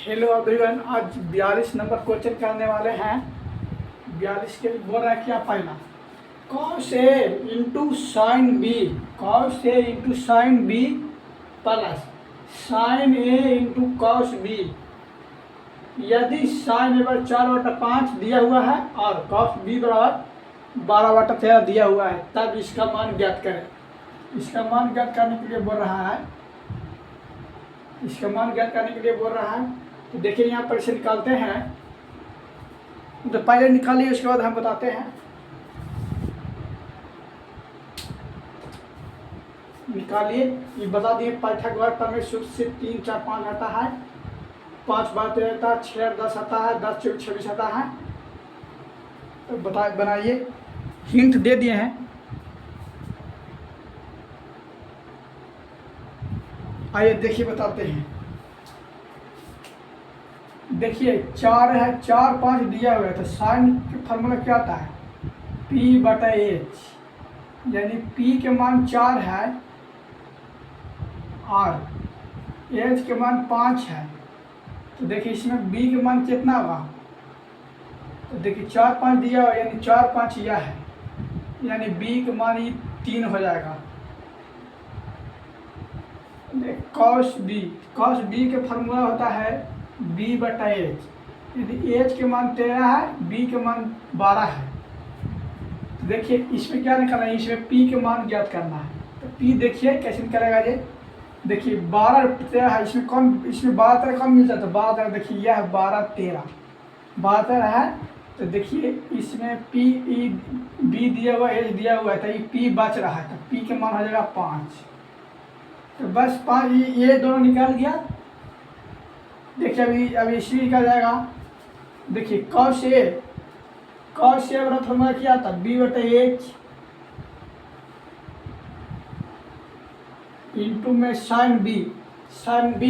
Hello everyone, आज 42 number question करने वाले हैं। 42 के लिए बोल रहा है क्या पहला cos A into sine B, cos A into sine B plus sine A into cos B. यदि साइन बराबर 4/5 दिया हुआ है और कॉस बी बराबर 12/13 दिया हुआ है, तब इसका मान ज्ञात करें। इसका मान ज्ञात करने के लिए बोल रहा है, इसका मान ज्ञात करने के लिए बोल रहा है। तो देखिए यहाँ पर इसे निकालते हैं। तो पहले निकालिए, उसके बाद हम बताते हैं। निकालिए, ये बता दिए पाइथागोरस प्रमेय सूत्र से 3, 4, 5 आता है, 5 बार 13 आता है, 6, 10 आता है, 10, 24, 26 आता है। तो बनाइए, हिंट दे दिए हैं। आइए देखिए बताते हैं। देखिए 4 है, 4, 5 दिया हुआ है, तो साइन का फार्मूला क्या आता है? P/H, यानी P के मान 4 है और H के मान 5 है। तो देखिए इसमें B के मान कितना होगा? तो देखिए 4, 5 दिया हुआ, यानी 4, 5 यह है, यानी B के मान ये 3 हो जाएगा। कॉस बी का फार्मूला होता है B/H। यदि H के मान 13 है, B के मान 12 है, तो देखिए इसमें क्या निकालना है? इसमें P के मान ज्ञात करना है। तो P देखिए कैसे निकलेगा ये। देखिए 12, 13 है, इसमें कौन, इसमें 12, 13 कम मिल जाता है। 12, 13 देखिए यह है 12, 13, 12, 13 है। तो देखिए इसमें B दिया हुआ, H दिया हुआ है, तो ये P बच रहा है, तो P के मान हो जाएगा 5। तो बस 5 ये दोनों निकाल गया। देखिए अभी इसी निकल जाएगा। देखिए कॉस ए वाला फॉर्मूला क्या था? B/H इंटू में साइन बी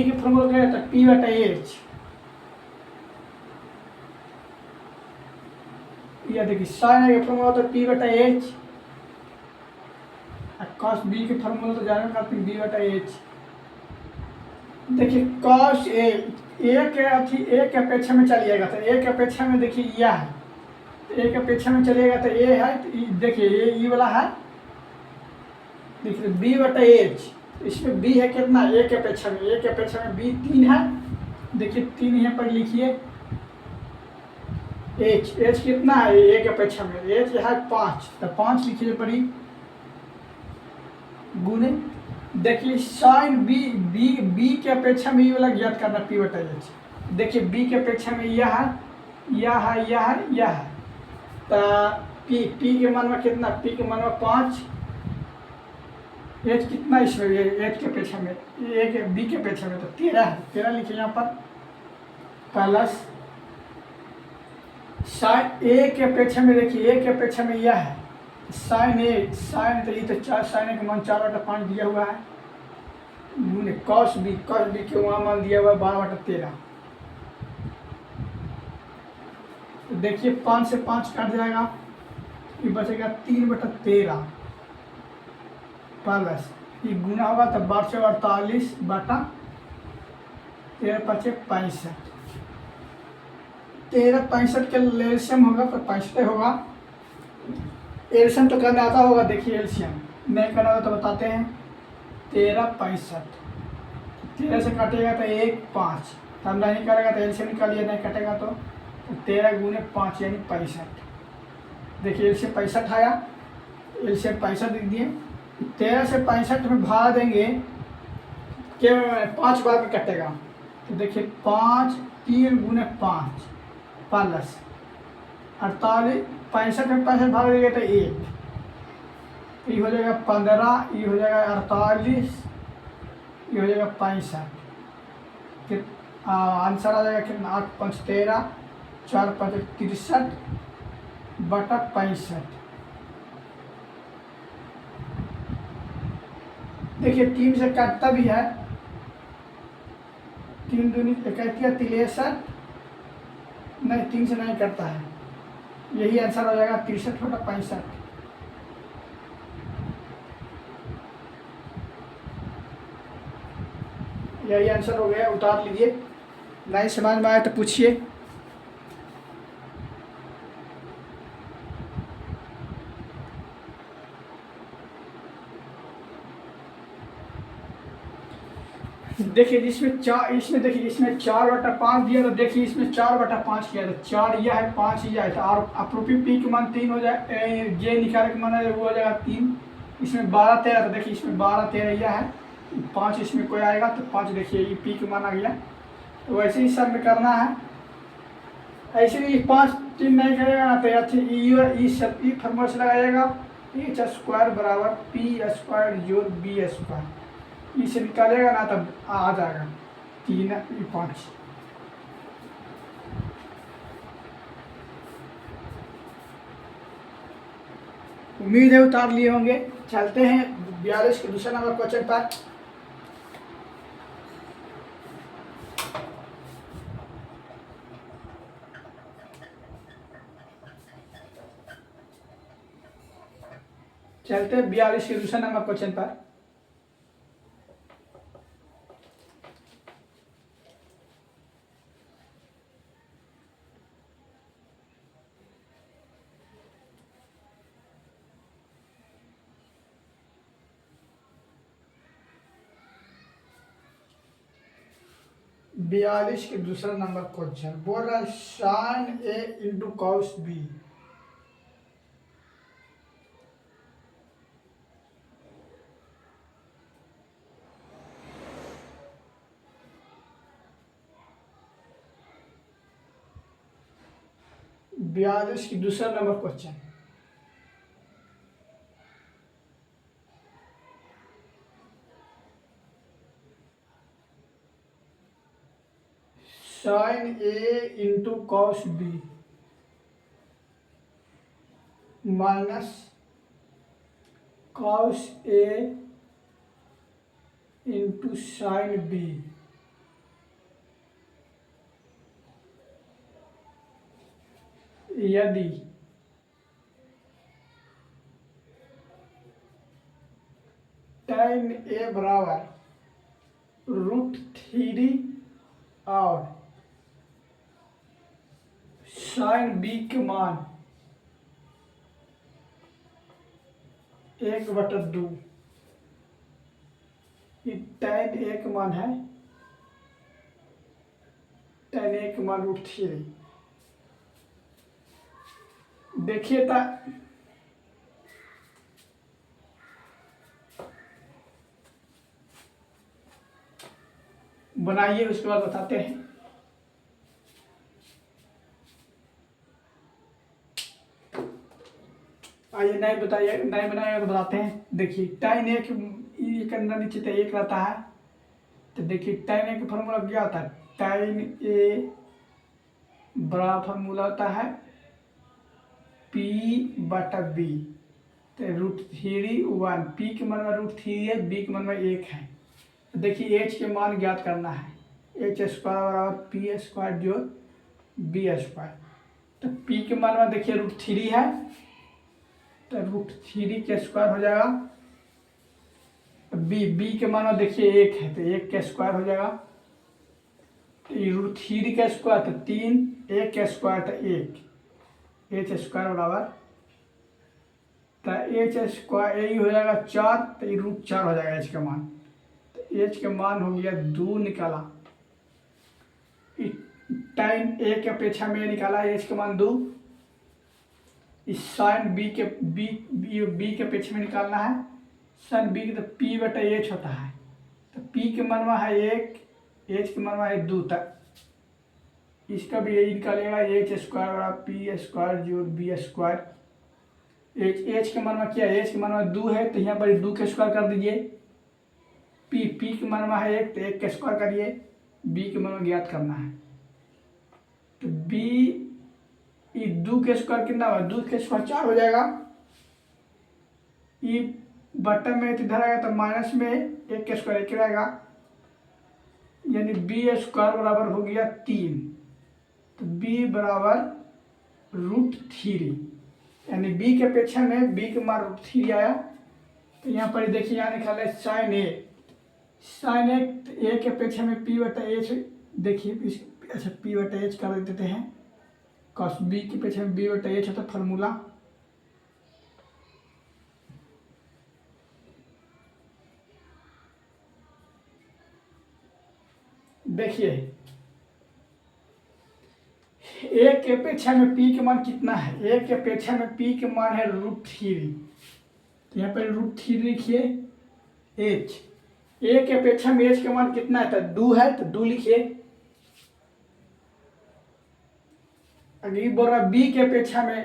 के फॉर्मूला क्या था? P/H। या देखिए साइन ए का फॉर्मूला होता है P/H, कॉस बी के फॉर्मूला तो जानना करते हैं B/H। देखिए कॉस ए के अपेक्षा में चलिएगा, तो ए के अपेक्षा में देखिए यह है, तो ए के अपेक्षा में चलिएगा तो ए है, तो देखिए ये वाला है। देखिए B/H, इसमें B है कितना? ए के अपेक्षा में B 3 है। देखिए 3 यहाँ पर लिखिए। H कितना है? ए के अपेक्षा में H है 5, तो 5 लिखिए पड़ी गुने। देखिए साइन बी के अपेक्षा में ये वाला ज्ञात करना P/H। देखिए B के अपेक्षा में यह है, तो P के मान में कितना? P के मान में 5। H कितना इसमें? H के अपेक्षा में, B के अपेक्षा में तो 13 है, 13 लिखिए यहाँ पर। प्लस साइन ए के अपेक्षा में, देखिए ए के अपेक्षा में यह है साइन तो ये तो 4, साइन ए का मान 4/5 दिया हुआ है, कॉस बी के वहाँ मान दिया हुआ है 12/13। तो देखिए 5 से 5 कट जाएगा, ये बचेगा 3/13 प्लस ये गुना होगा तो 12/48/13 × 5 = 13, 65 के एलसीएम होगा तो 65 होगा। एलसीएम तो करना आता होगा। देखिए एलसीएम नहीं करना होगा तो बताते हैं। 13, 65, 13 से कटेगा तो 1, 5, तब नहीं करेगा तो एलसीएम निकालिए, नहीं कटेगा तो 13 × 5 यानी 65। देखिए एलसीएम 65 आया, एलसीएम 65 लिख दिए। 13 से 65 में भागा देंगे, केवल 5 बार में कटेगा। तो देखिए 5, 3 × 5 प्लस 48, 65 में 65 भाग देंगे तो 1, ये हो जाएगा 15, ये हो जाएगा 48, ये हो जाएगा 65। आंसर आ जाएगा कितना? 8, 5, 13, 4, 5, 63/65। देखिए 3 से काटता भी है, 3 दूनी 63, नहीं 3 से नहीं कटता है, यही आंसर हो जाएगा 63/65। यही आंसर हो गया, उतार लीजिए। नहीं समझ में आया तो पूछिए। देखिए इसमें देखिए इसमें 4/5 दिया, तो देखिए इसमें 4/5 किया, तो 4 यह है, 5 यह है, तो और अप्रोप्रिय पी का मान 3 हो जाए, जे निकाल के मान है वो हो जाएगा 3। इसमें 12-13, तो देखिए इसमें 12-13 यह है, 5 इसमें कोई आएगा तो 5, देखिए ये पी का मान आ गया। तो वैसे ही सब में करना है, ऐसे ही 5-3 नहीं करेगा ना, तो अच्छे ई फॉर्मूला से लगाइएगा, h² बराबर p² जोड़ b², इसे निकालेगा ना तब आ जाएगा 3 5। उम्मीद है उतार लिए होंगे। चलते हैं 42 के दूसरे नंबर क्वेश्चन पर। चलते हैं 42 के दूसरे नंबर क्वेश्चन पर। बयालीस के दूसरा नंबर क्वेश्चन बोल रहा है sine A into cos B. बयालीस की दूसरा number question. Sine A into cos B minus cos A into sine B यदि tan ए बराबर √3 और साइन बी के मान 1/2, ये tan ए का मान है, tan ए का मान √3। देखिए था बनाइए, उसके बाद बताते हैं। आइए नहीं बताइए, नहीं बनाएगा तो बताते हैं। देखिए tan ए के अंदर नीचे तो 1 रहता है, तो देखिए tan ए का फॉर्मूला क्या होता है, tan ए बड़ा फॉर्मूला होता है p/b, तो √3 पी के मान में √3 है, बी के मान में 1 है। तो देखिए एच के मान ज्ञात करना है, h² बराबर p² जोड़ b²। तो पी के मान में देखिए √3 है, तो √3 के स्क्वायर हो जाएगा। बी के मान में देखिए 1 है, तो 1 के स्क्वायर हो जाएगा। तो √3 का स्क्वायर तो 3, 1 का स्क्वायर तो 1, h² बराबर, तो h² यही हो जाएगा 4, तो ये √4 हो जाएगा h का मान। तो h का मान हो गया 2 निकाला, tan ए के अपेक्षा में निकाला h का मान 2। इस साइन बी के अपेक्षा में निकालना है, साइन बी की तो p/h होता है, तो p के मान में है 1, h के मान में है 2, तक इसका भी यही निकालेगा, h² बराबर p² जोड़ b²। h के मान में क्या है, h के मान में 2 है, तो यहाँ पर 2 के स्क्वायर कर दीजिए। p के मान में है 1, तो 1 के स्क्वायर करिए, b के मान में ज्ञात करना है। तो b 2 के स्क्वायर कितना होगा, 2 के स्क्वायर 4 हो जाएगा। ई बटन में इधर आएगा तो माइनस में 1 के स्क्वायर 1 रहेगा, यानी b² बराबर हो गया 3। तो b बराबर √3, यानी b के अपेक्षा में b के मान √3 आया। तो यहाँ पर देखिए, यहाँ निकाला साइन ए के अपेक्षा में p/h, देखिए अच्छा पी बटा एच कर देते हैं, कॉस बी के पीछे बी बटा एच होता है फार्मूला। देखिए ए के अपेक्षा में पी के मान कितना है, ए के अपेक्षा में पी के मान है √3, तो यहाँ पर √3 लिखिए। एच ए के अपेक्षा में एच के मान कितना है, तो 2 है, तो 2 लिखिए। अगर बोल रहा बी के अपेक्षा में,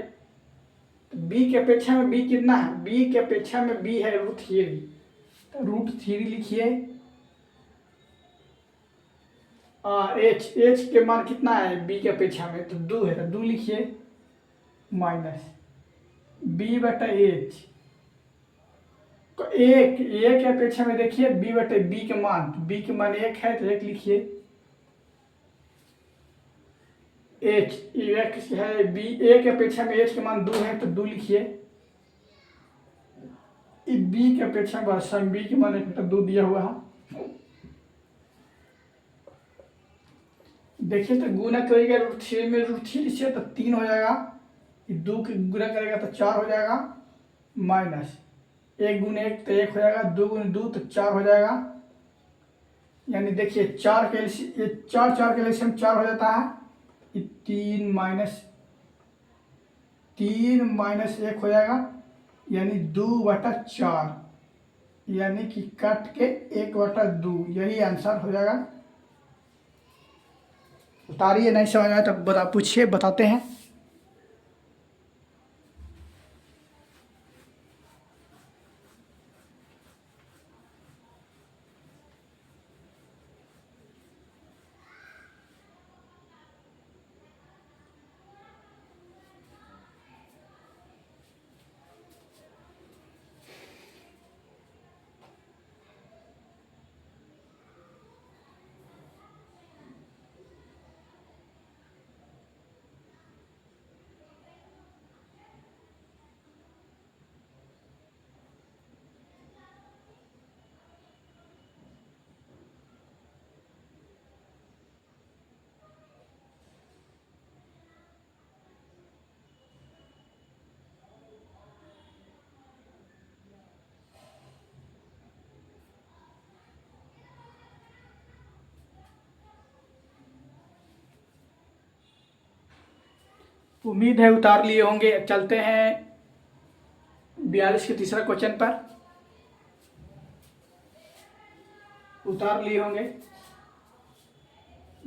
तो बी के अपेक्षा में बी कितना है, बी के अपेक्षा में बी है √3, तो √3 लिखिए। एच के मान कितना है बी के अपेक्षा में, तो 2 है, तो 2 लिखिए माइनस बी बटा एच। तो एक ए के अपेक्षा में देखिए बी बटे बी के मान, तो बी के मान 1 है, तो 1 लिखिए। एच एक्स है, बी ए के अपेक्षा में एच के मान 2 है, तो 2 लिखिए। बी के अपेक्षा में बी के मान 1 तो 2 दिया हुआ है। देखिए तो गुना करेगा √3 में √3 से, तो 3 हो जाएगा। 2 के गुना करेगा तो 4 हो जाएगा, माइनस 1 गुने 1 तो 1 हो जाएगा, 2 गुने 2 तो 4 हो जाएगा। यानी देखिए 4 के लिए 4 के लिए 4 हो जाता है, 3 माइनस 1 हो जाएगा, यानी 2/4, यानी कि कट के 1/2, यही आंसर हो जाएगा। उतारिए, नहीं समझ आया तो बता पूछिए, बताते हैं। उम्मीद है उतार लिए होंगे। चलते हैं 42 के तीसरा क्वेश्चन पर। उतार लिए होंगे,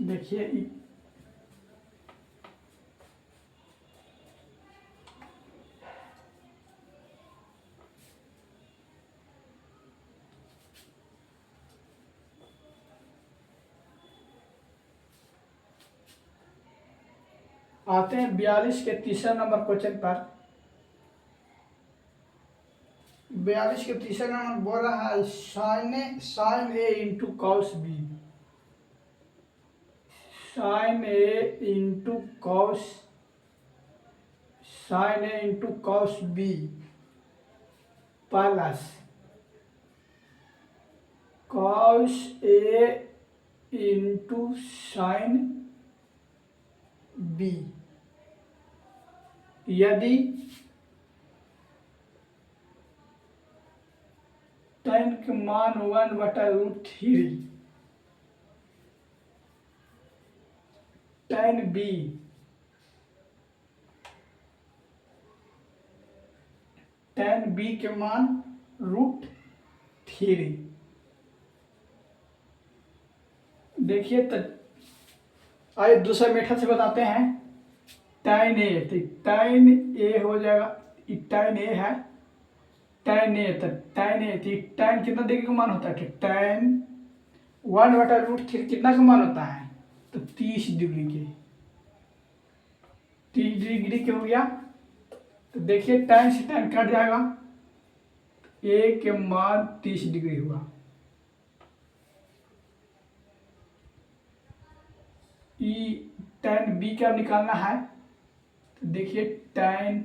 देखिए आते हैं 42 के तीसरा नंबर क्वेश्चन पर। 42 के तीसरा नंबर बोल रहा है sine A into cos B, sine A into cos B plus cos A into sine B, यदि tan के मान 1/√3, tan b के मान √3। देखिए तो आइए दूसरा मेथड से बताते हैं। tan a, तो tan a हो जाएगा, tan a है, tan a, तो tan a, तो tan कितना डिग्री का मान होता है, तो tan 1/√3 कितना का मान होता है, तो 30 डिग्री के, 30 डिग्री के हो गया। तो देखिए tan से tan कट जाएगा, a के मान 30 डिग्री हुआ। tan b क्या निकालना है, तो देखिए tan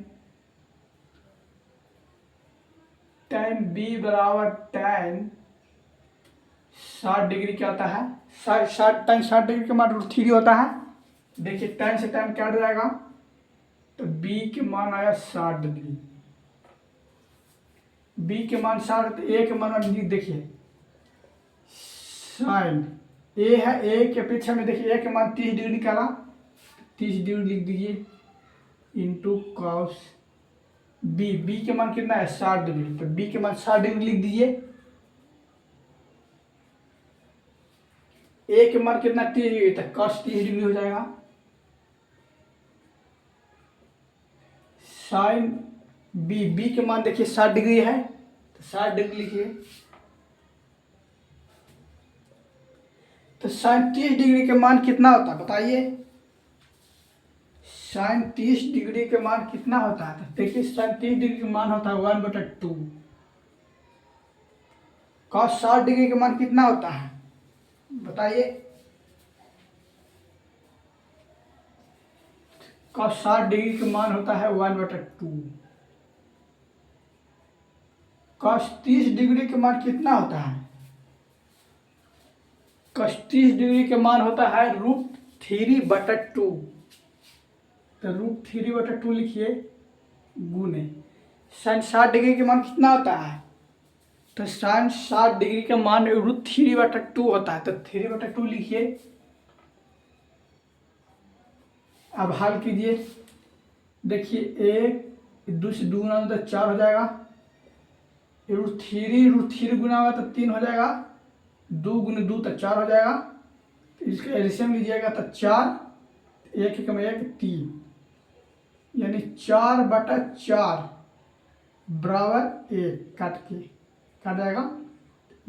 b बराबर tan 60 डिग्री क्या होता है, tan 60 डिग्री का मान √3 होता है। देखिए tan से tan क्या जाएगा, तो b के मान आया 60 डिग्री। b के मान 60, तो a के मान देखिए साइन a है, a के अपेक्षा में देखिए a के मान 30 डिग्री निकाला, 30 डिग्री लिख दीजिए इंटू कॉस b के मान कितना है 60 डिग्री, तो b के मान 60 डिग्री लिख दीजिए। a के मान कितना 30 डिग्री, तो कॉस 30 डिग्री हो जाएगा। साइन b के मान देखिए 60 डिग्री है, तो 60 डिग्री लिखिए। तो साइन 30 डिग्री के मान कितना होता है बताइए, साइन 30 डिग्री के मान कितना होता है, तो देखिए साइन 30 डिग्री का मान होता है 1/2। कॉस 60 डिग्री का मान कितना होता है बताइए, कॉस 60 डिग्री का मान होता है 1/2। कॉस 30 डिग्री का मान कितना होता है, कॉस 30 डिग्री का मान होता है √3/2। तो √3/2 लिखिए गुने साइन 60 डिग्री के मान कितना होता है, तो साइन 60 डिग्री का मान √3/2 होता है, तो 3/2 लिखिए। अब हल कीजिए, देखिए एक दो से 2 गुना तो 4 हो जाएगा, √3 गुना होगा तो 3 हो जाएगा, 2 गुने 2 तो 4 हो जाएगा। तो इसका एलसीएम लीजिएगा तो 4, 1 एकम 1 3, यानी 4/4 बराबर 1 काट जाएगा,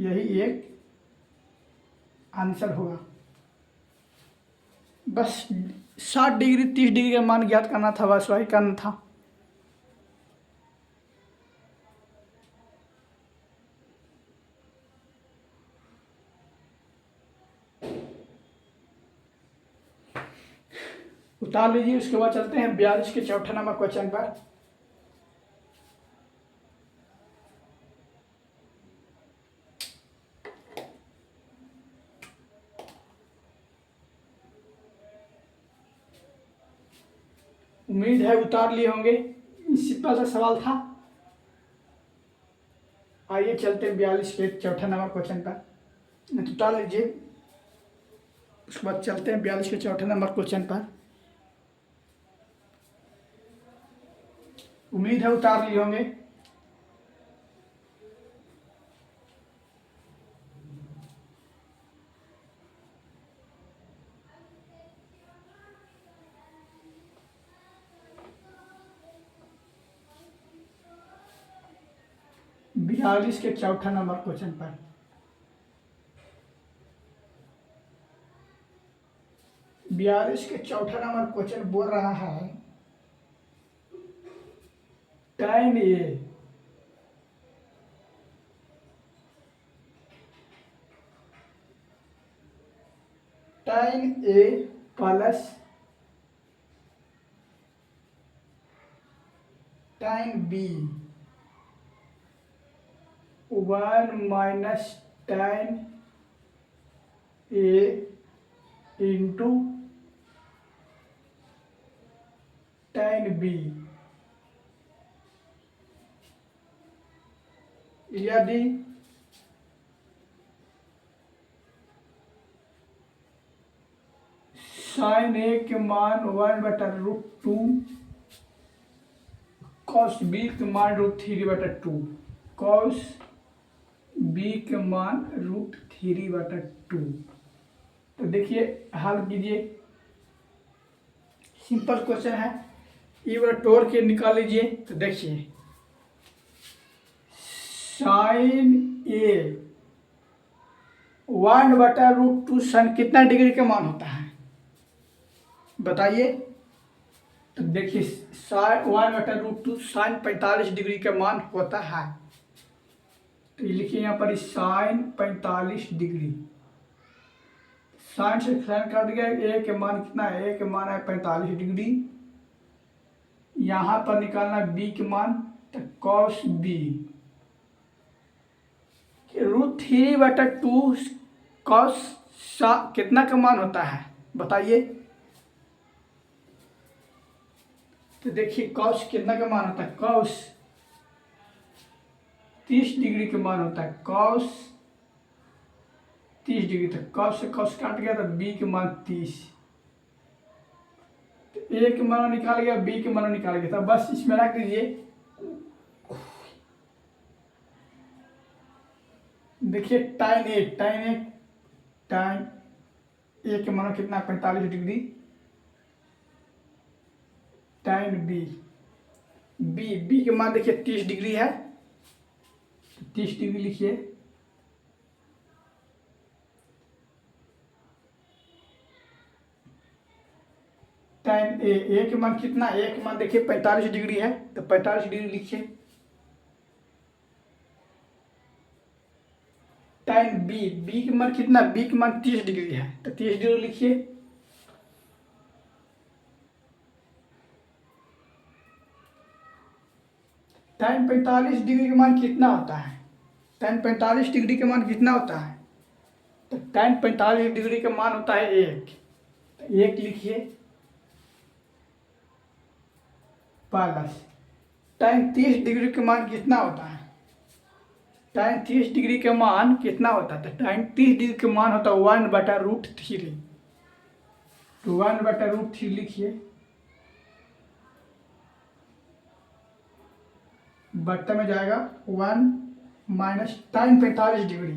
यही एक आंसर होगा। बस 60 डिग्री 30 डिग्री का मान ज्ञात करना था, बस वही करना था। उतार लीजिए, उसके बाद चलते हैं 42 के चौथे नंबर क्वेश्चन पर। उम्मीद है उतार लिए होंगे, सिंपल सा सवाल था। आइए चलते हैं 42 के चौथे नंबर क्वेश्चन पर, उतार लीजिए, उसके बाद चलते हैं 42 के चौथे नंबर क्वेश्चन पर। उम्मीद है उतार लिए होंगे। बयालीस के चौथा नंबर क्वेश्चन पर, बयालीस के चौथा नंबर क्वेश्चन बोल रहा है tan A plus tan B 1 - tan A into tan B, यदि साइन A के मान 1/√2, कॉस B के मान √3/2, कॉस B के मान √3/2। तो देखिए हल कीजिए, सिंपल क्वेश्चन है, ये वाला तोड़ के निकाल लीजिए। तो देखिए साइन A 1/√2 साइन कितना डिग्री का मान होता है बताइए। तो देखिए साइन 1/√2 साइन 45 डिग्री का मान होता है, तो ये लिखिए यहाँ पर साइन 45 डिग्री, साइन से साइन काट गया, ए के मान कितना है, ए के मान है 45 डिग्री। यहाँ पर निकालना बी के मान, तो कॉस बी √3/2 कॉस कितना का मान होता है बताइए। तो देखिए कॉस कितना का मान होता है, कॉस 30 डिग्री का मान होता है, कॉस 30 डिग्री। तक कॉस से कॉस काट गया तो बी के मान 30, तो ए के मान निकाल गया, बी के मान निकाल गया, तो बस इसमें रख दीजिए। देखिए टाइन ए के मान कितना 45 डिग्री, टाइन बी के मान देखिए 30 डिग्री है, 30 डिग्री लिखिए। टाइन ए के मान कितना, ए के मान देखिए 45 डिग्री है, तो 45 डिग्री लिखिए। टाइन बी के मान कितना, बी के मान 30 डिग्री है, तो 30 डिग्री लिखिए। टाइन 45 डिग्री का मान कितना होता है, टाइन 45 डिग्री का मान कितना होता है, तो टाइन 45 डिग्री का मान होता है 1, तो 1 लिखिए प्लस टाइन 30 डिग्री का मान कितना होता है, टाइन 30 डिग्री का मान कितना होता है, तो टाइन 30 डिग्री का मान होता है 1/√3, तो 1/√3 लिखिए। बट्टा में जाएगा 1 माइनस टाइन 45 डिग्री,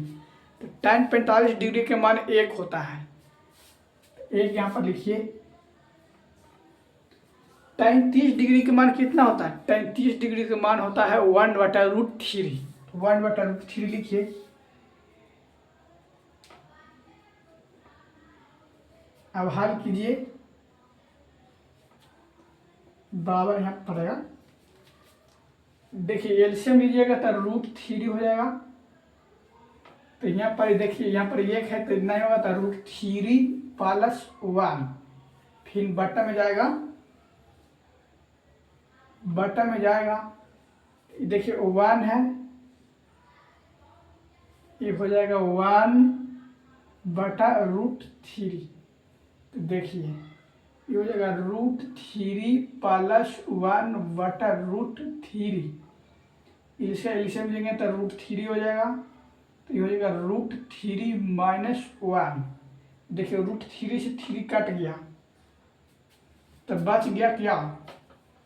तो टाइन 45 डिग्री के मान 1 होता है, तो 1 यहाँ पर लिखिए। टाइन 30 डिग्री के मान कितना होता है, टाइन 30 डिग्री के मान होता है 1/√3, 1/√3 लिखिए। अब हल कीजिए, बराबर यहाँ पड़ेगा। देखिए एलसीएम लीजिएगा तो √3 हो जाएगा, तो यहाँ पर देखिए यहाँ पर 1 है तो नहीं होगा, तो √3 + 1, फिर बट्टा में जाएगा, देखिए 1 है, ये हो जाएगा 1/√3, तो देखिए ये हो जाएगा √3 + 1/√3, इसका एलसीएम लेंगे तो √3 हो जाएगा, तो ये हो जाएगा √3 - 1, देखिए √3 से 3 कट गया, तो बच गया क्या,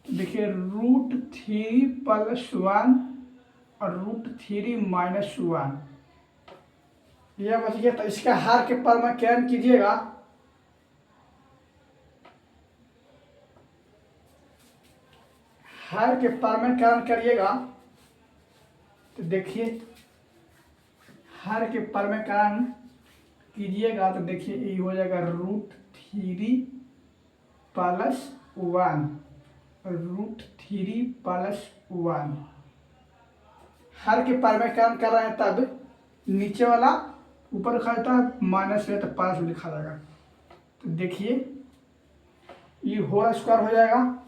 देखिए √3 + 1 और √3 - 1, यह बच गया। तो इसका हर के परमाकरण कीजिएगा, हर के परमाकरण करिएगा, तो देखिए हर के परमाकरण कीजिएगा, तो देखिए ये हो जाएगा √3 + 1, √3 + 1, हर के परमाकरण कर रहे हैं, तब नीचे वाला ऊपर लिखा जाता है, माइनस है तो प्लस लिखा जाएगा, तो देखिए ये होल स्क्वायर हो जाएगा,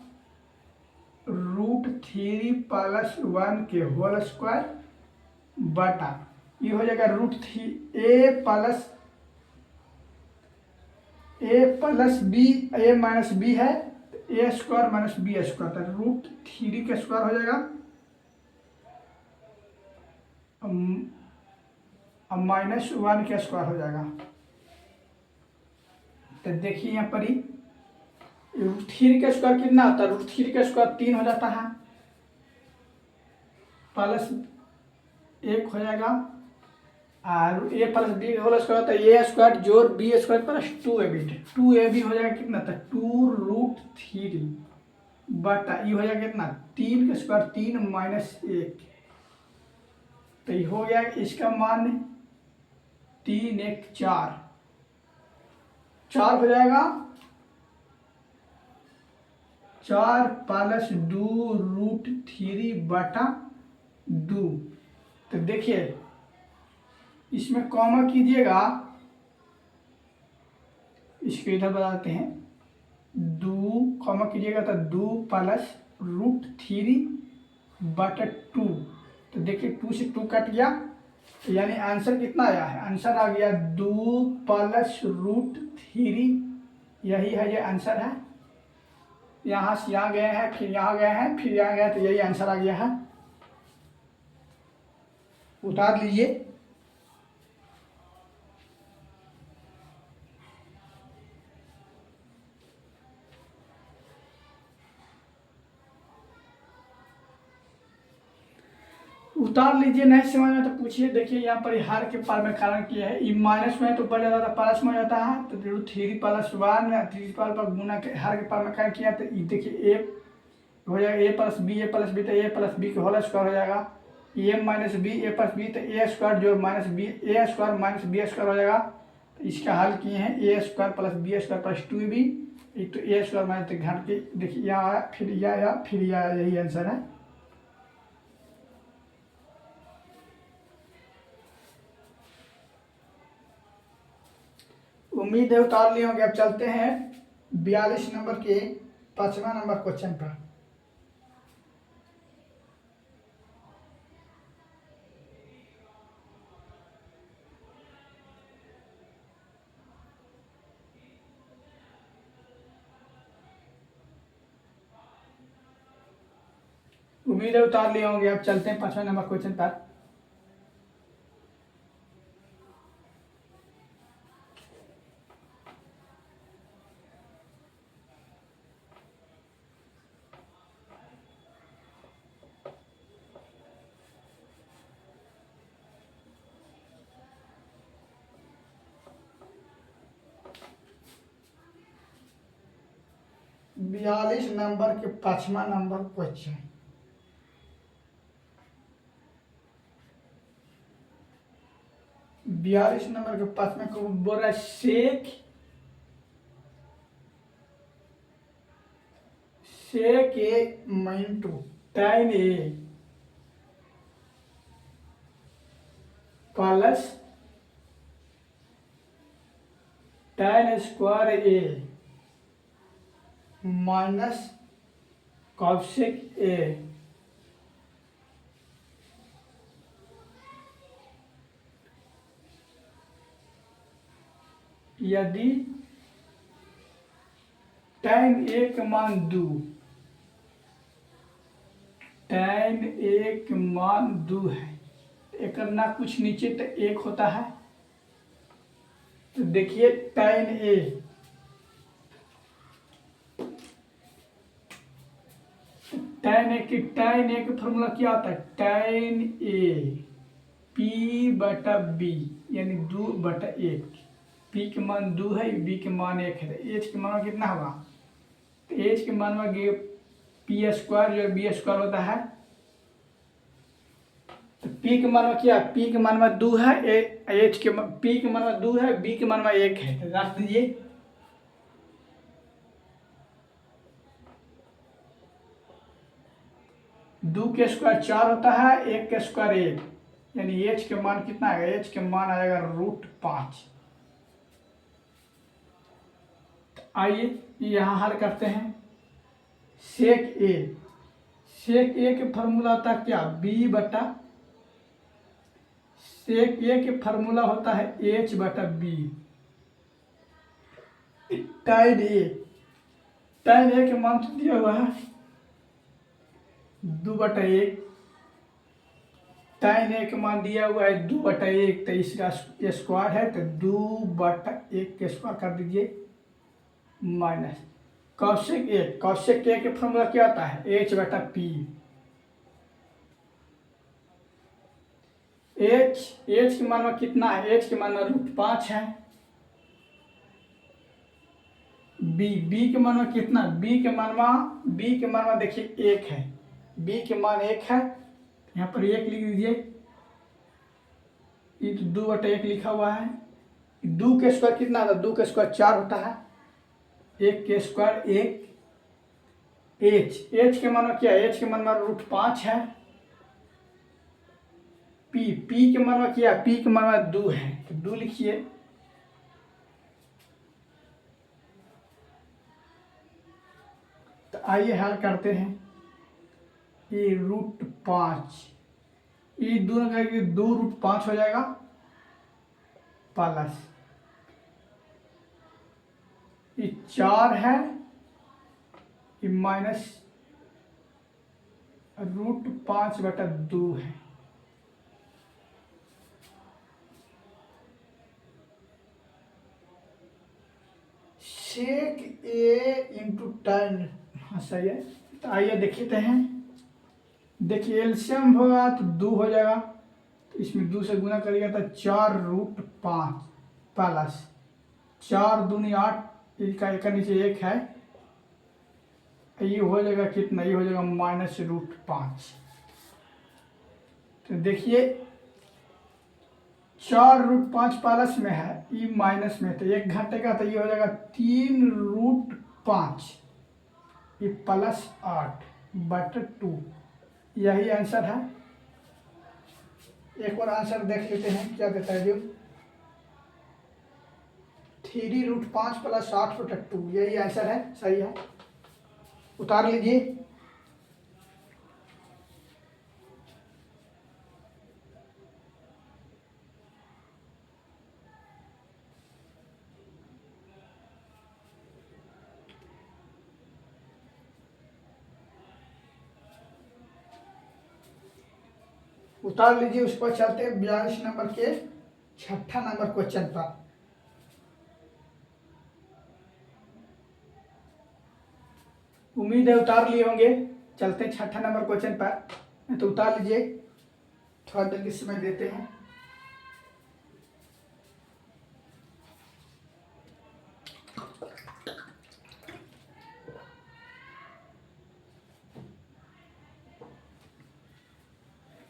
√3 + 1 के होल स्क्वायर बटा ये हो जाएगा √3 a + b, a - b है, a² - b², तो √3 का स्क्वायर हो जाएगा, -1 का स्क्वायर हो जाएगा, तो देखिए यहाँ पर ही √3 का स्क्वायर कितना होता है, √3 का स्क्वायर 3 हो जाता है, प्लस 1 हो जाएगा, और a + b होल स्क्वायर होता है a² जोड़ b² + 2ab हो जाएगा कितना था 2√3 बटा ये हो जाएगा कितना 3 का स्क्वायर 3 - 1, तो ये हो गया इसका मान 3 × 1 = 4 हो जाएगा, 4 + 2√3 बटा 2, तो देखिए इसमें कॉमा कीजिएगा, इसको इधर बताते हैं, 2 कॉमा कीजिएगा तो 2 + √3 बटा 2, तो देखिए 2 से 2 कट गया, यानी आंसर कितना आया है, आंसर आ गया 2 + √3, यही है ये आंसर है। यहाँ से यहाँ गए हैं, फिर यहाँ गए हैं, फिर यहाँ गए, तो यही आंसर आ गया है। उतार लीजिए। उतार लीजिए, नहीं समझ में तो पूछिए। देखिए यहाँ पर हर के पार में कारण किया है, माइनस में तो बढ़ जाता था, प्लस में हो जाता है, तो रूट 3 + 1 3 पर गुना के हर के पार में कारण किया, तो देखिए ए हो जाएगा a + b, तो a + b के होल स्क्वायर हो जाएगा, a - b, a + b, तो a स्क्वायर जो minus B, a square - b square हो जाएगा। तो इसका हल किए हैं a square + b square + 2b, एक तो a स्क्वायर माइनस घट के देखिए यहाँ आया, फिर यह आया, फिर यह आया, यही आंसर है। उम्मीद है उतार लिए होंगे। अब चलते हैं 42 नंबर के 5वां नंबर क्वेश्चन पर। उम्मीद है उतार लिए होंगे। अब चलते हैं 5वां नंबर क्वेश्चन पर। बयालीस नंबर के 5वां नंबर क्वेश्चन। बयालीस नंबर के 5वां को बोल रहा है sec A into tan a plus tan square a minus cosec a यदि tan a का मान 2, tan a का मान 2 है, एक ना कुछ नीचे तो 1 होता है। तो देखिए tan a tan a का फॉर्मूला क्या होता है, tan a p/b यानी 2/1। p के मान 2 है, b के मान 1 है, तो h के मान कितना होगा, तो h के मान में p स्क्वायर जो b स्क्वायर होता है। तो p के मान में क्या, p के मान में 2 है, h के p के मान में 2 है, b के मान में 1 है, तो रख दीजिए। दो के स्क्वायर 4 होता है, 1 के स्क्वायर 1, यानी h के मान कितना आएगा, h के मान आएगा √5। आइए यहाँ हल करते हैं। सेक ए के फार्मूला होता है क्या, सेक ए के फार्मूला होता है h/b। tan a के मान तो दिया हुआ है 2/1, tan a के मान दिया हुआ है 2/1, तो इसका स्क्वायर है, तो 2/1 के स्क्वायर कर दीजिए माइनस कॉसेक ए के फॉर्मूला क्या आता है, h/p। h के मान में कितना है, h के मान में √5 है। b के मान में कितना, b के मान में देखिए 1 है, b के मान 1 है, यहाँ पर 1 लिख दीजिए। ये तो 2/1 लिखा हुआ है। 2 के स्क्वायर कितना होता है, 2 के स्क्वायर 4 होता है, 1 के स्क्वायर 1। h के मान में क्या है, h के मान में √5 है। p के मान में क्या, p के मान में 2 है, तो 2 लिखिए। तो आइए हल करते हैं। ये √5, ये दोनों करके 2√5 हो जाएगा, प्लस ये 4 है, ये माइनस √5/2 है। सेक ए इंटू tan, हाँ सही है। तो आइए देखते हैं। देखिए एलसीएम होगा तो 2 हो जाएगा, तो इसमें 2 से गुना करिएगा तो 4√5 प्लस 4 दूनी 8, इसका एक नीचे 1 है, ये हो जाएगा कितना, ये हो जाएगा -√5। तो देखिए 4√5 प्लस में है, ये माइनस में, तो 1 घटेगा तो ये हो जाएगा 3√5, ये +8/2, यही आंसर है। एक और आंसर देख लेते हैं क्या देता है जो 3√5 + 8/2, यही आंसर है, सही है। उतार लीजिए। उतार लीजिए। उस पर चलते हैं 42 नंबर के 6ठा नंबर क्वेश्चन पर। उम्मीद है उतार लिए होंगे। चलते हैं 6ठा नंबर क्वेश्चन पर, तो उतार लीजिए, थोड़ा जल्दी समय देते हैं।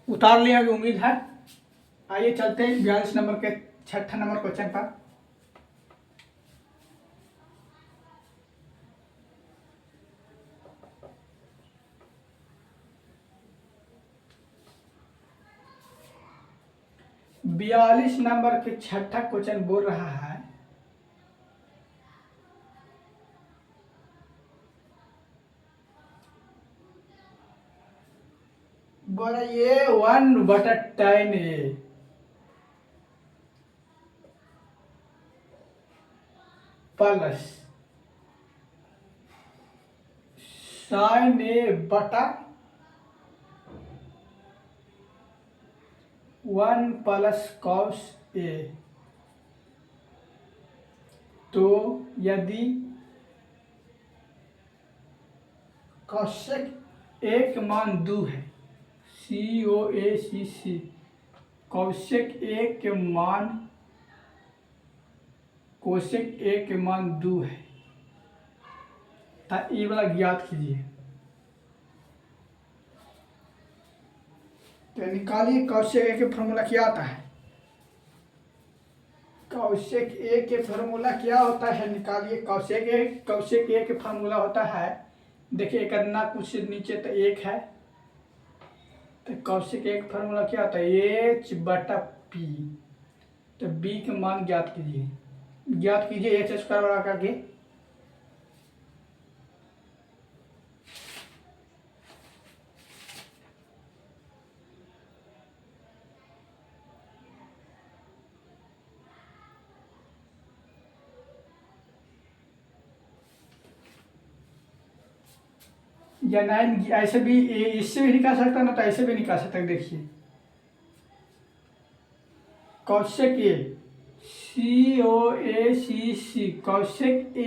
उतार लिया होगी उम्मीद है। आइए चलते हैं 42 नंबर के 6ठा नंबर क्वेश्चन पर। बयालीस नंबर के 6ठा क्वेश्चन बोल रहा है बोला ये 1/tan A plus sin A/1 + cos A। तो यदि कौशिक A के मान 2 है, COACC, कौशिक A के मान कोशेक A के मान 2 है, तो ये वाला ज्ञात कीजिए। तो निकालिए कौशिक A के फॉर्मूला क्या आता है। कौशिक A के फॉर्मूला क्या होता है, निकालिए। कौशिक A के फॉर्मूला होता है, देखिए करना कुछ नीचे तो 1 है, तो कौशिक A का फॉर्मूला क्या होता है, H/P। तो B के मान ज्ञात कीजिए, H² बढ़ा करके। या 9, ऐसे भी, इससे भी निकाल सकता है ना, तो ऐसे भी निकाल सकता है। देखिए Kaushik A, COACC, Kaushik A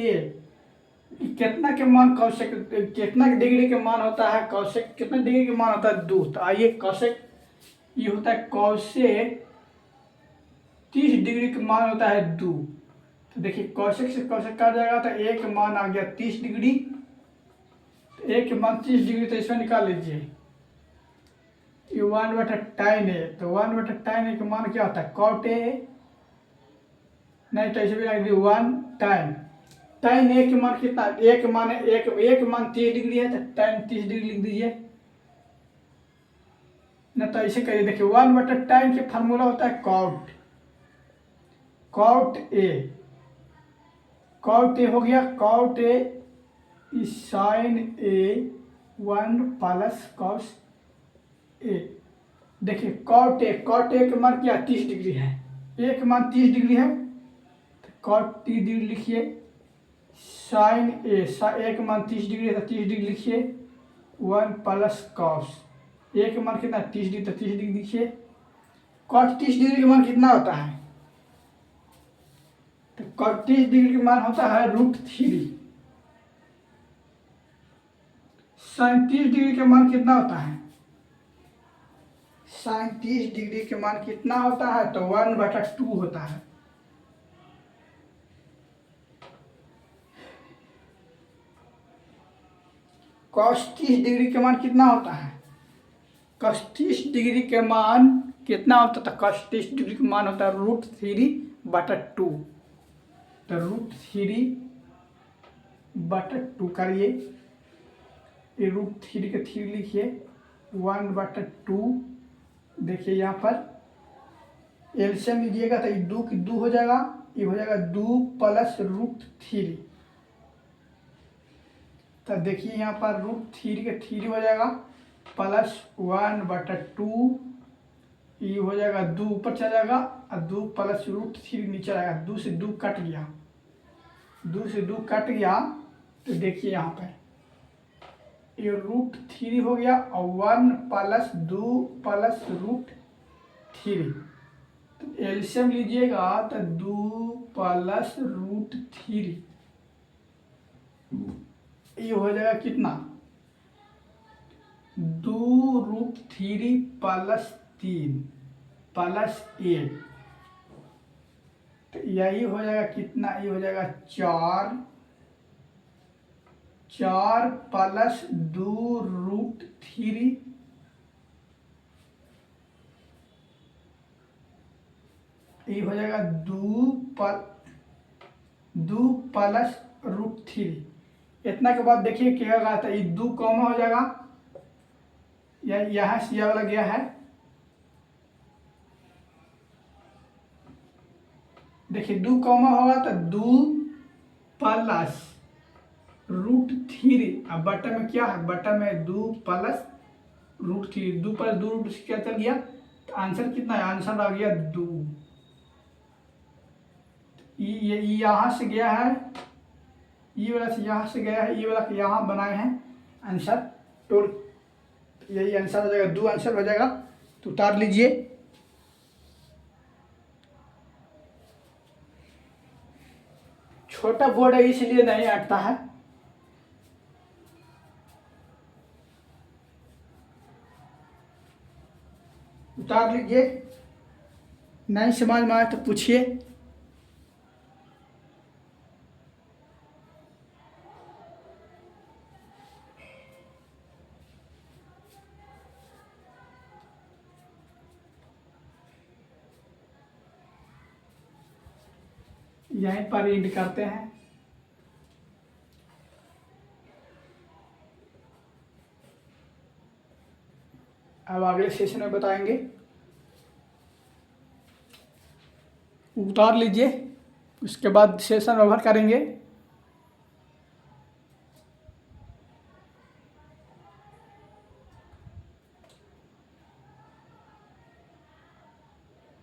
कितना के मान, कौशिक कितना डिग्री के मान होता है, कौशिक कितना डिग्री के मान होता है, 2। तो आइए कौशिक ये होता है, कौशिक 30 डिग्री का मान होता है 2। तो देखिए कौशिक से कौशिक काट जाएगा, तो एक मान आ गया 30 डिग्री, तो एक मान 30 डिग्री, तो इसमें निकाल लीजिए ये 1/tan A। तो 1/tan A का मान क्या होता है, cot A, नहीं तो ऐसे भी लिख दी 1 tan A के मान कितना, एक मान है, एक मान 30 डिग्री है, तो tan 30 डिग्री लिख दीजिए। न तो ऐसे करिए, देखिए 1/tan के फार्मूला होता है cot A हो गया, cot A sin A 1 + cos A। देखिए cot A के मान क्या 30 डिग्री है, एक मान 30 डिग्री है, तो cot 30 डिग्री लिखिए, साइन ए का मान 30 डिग्री है तो 30 डिग्री लिखिए, 1 प्लस कॉस ए का मान कितना 30 डिग्री, तो 30 डिग्री लिखिए। कॉस 30 डिग्री का मान कितना होता है, तो कॉस 30 डिग्री का मान होता है √3। साइन 30 डिग्री का मान कितना होता है, साइन 30 डिग्री के मान कितना होता है, तो 1/2 होता है। कॉस 30 डिग्री के मान कितना होता है, कॉस 30 डिग्री के मान कितना होता है, तो कॉस 30 डिग्री का मान होता है √3/2। तो √3/2 करिए, ये √3 के 3 लिखिए, 1/2। देखिए यहाँ पर एलसीएम लीजिएगा तो ये 2 की 2 हो जाएगा, ये हो जाएगा 2 प्लस √3। तो देखिए यहाँ पर √3 के 3 हो जाएगा प्लस 1/2, ये हो जाएगा 2 ऊपर चला जाएगा और 2 प्लस √3 नीचे आएगा, 2 से 2 कट गया, 2 से 2 कट गया। तो देखिए यहाँ पर ये √3 हो गया और 1 प्लस 2 प्लस √3। तो एलसीएम लीजिएगा तो 2 प्लस √3, ये हो जाएगा कितना 2√3 प्लस 3 प्लस 1, तो यही हो जाएगा कितना, ये हो जाएगा 4 प्लस 2√3, ये हो जाएगा 2 प्लस √3। इतना के बाद देखिए क्या होगा, तो ये 2 कॉमा हो जाएगा, यहाँ से यह वाला गया है, देखिए 2 कॉमा होगा तो 2 प्लस √3, अब बटन में क्या है, बटन में 2 प्लस √3, 2 प्लस 2 √3 क्या चल गया, तो आंसर कितना है, आंसर आ गया 2। ये यहाँ से गया है, ये वाला से यहाँ से गया है, ये वाला यहाँ बनाए हैं आंसर, तो यही आंसर हो जाएगा, 2 आंसर हो जाएगा। तो उतार लीजिए, छोटा बोर्ड है इसलिए नहीं अटता है। उतार लीजिए, नहीं समझ में आए तो पूछिए। यहीं पर एंड करते हैं। अब अगले सेशन में बताएंगे। उतार लीजिए, उसके बाद सेशन ओवर करेंगे।